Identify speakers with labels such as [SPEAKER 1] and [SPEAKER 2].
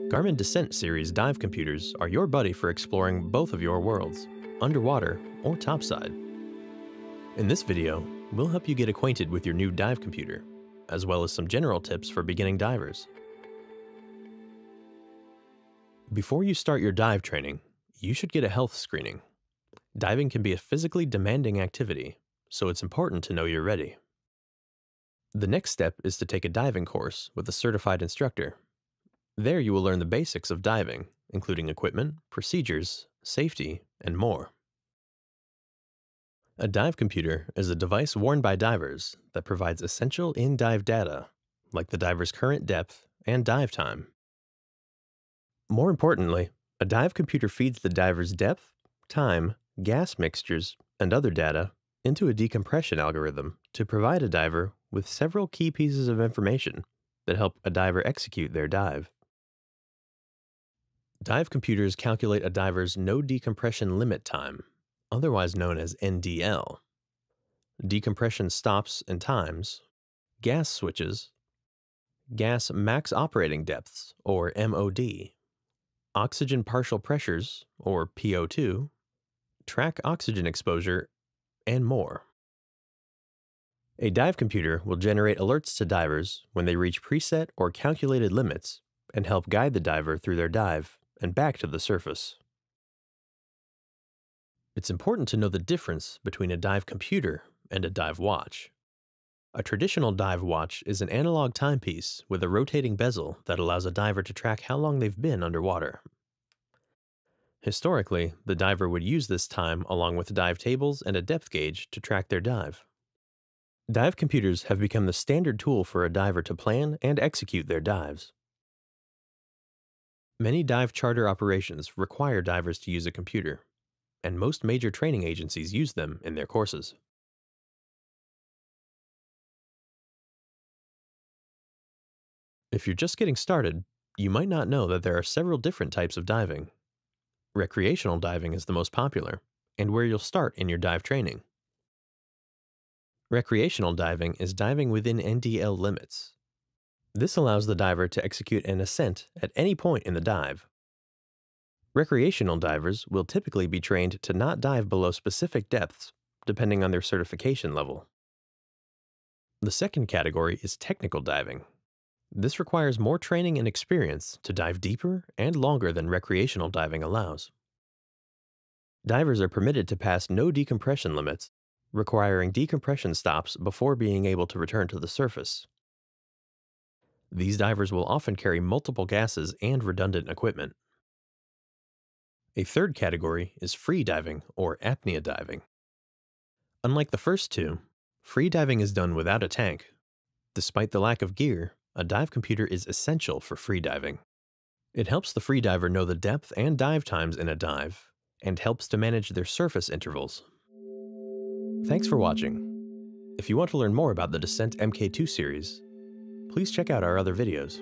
[SPEAKER 1] Garmin Descent Series dive computers are your buddy for exploring both of your worlds, underwater or topside. In this video, we'll help you get acquainted with your new dive computer, as well as some general tips for beginning divers. Before you start your dive training, you should get a health screening. Diving can be a physically demanding activity, so it's important to know you're ready. The next step is to take a diving course with a certified instructor. There you will learn the basics of diving, including equipment, procedures, safety, and more. A dive computer is a device worn by divers that provides essential in-dive data, like the diver's current depth and dive time. More importantly, a dive computer feeds the diver's depth, time, gas mixtures, and other data into a decompression algorithm to provide a diver with several key pieces of information that help a diver execute their dive. Dive computers calculate a diver's no decompression limit time, otherwise known as NDL, decompression stops and times, gas switches, gas max operating depths, or MOD, oxygen partial pressures, or PO2, track oxygen exposure, and more. A dive computer will generate alerts to divers when they reach preset or calculated limits and help guide the diver through their dive and back to the surface. It's important to know the difference between a dive computer and a dive watch. A traditional dive watch is an analog timepiece with a rotating bezel that allows a diver to track how long they've been underwater. Historically, the diver would use this time along with dive tables and a depth gauge to track their dive. Dive computers have become the standard tool for a diver to plan and execute their dives. Many dive charter operations require divers to use a computer, and most major training agencies use them in their courses. If you're just getting started, you might not know that there are several different types of diving. Recreational diving is the most popular, and where you'll start in your dive training. Recreational diving is diving within NDL limits. This allows the diver to execute an ascent at any point in the dive. Recreational divers will typically be trained to not dive below specific depths, depending on their certification level. The second category is technical diving. This requires more training and experience to dive deeper and longer than recreational diving allows. Divers are permitted to pass no decompression limits, requiring decompression stops before being able to return to the surface. These divers will often carry multiple gases and redundant equipment. A third category is free diving or apnea diving. Unlike the first two, free diving is done without a tank. Despite the lack of gear, a dive computer is essential for free diving. It helps the free diver know the depth and dive times in a dive, and helps to manage their surface intervals. Thanks for watching. If you want to learn more about the Descent MK2 series, please check out our other videos.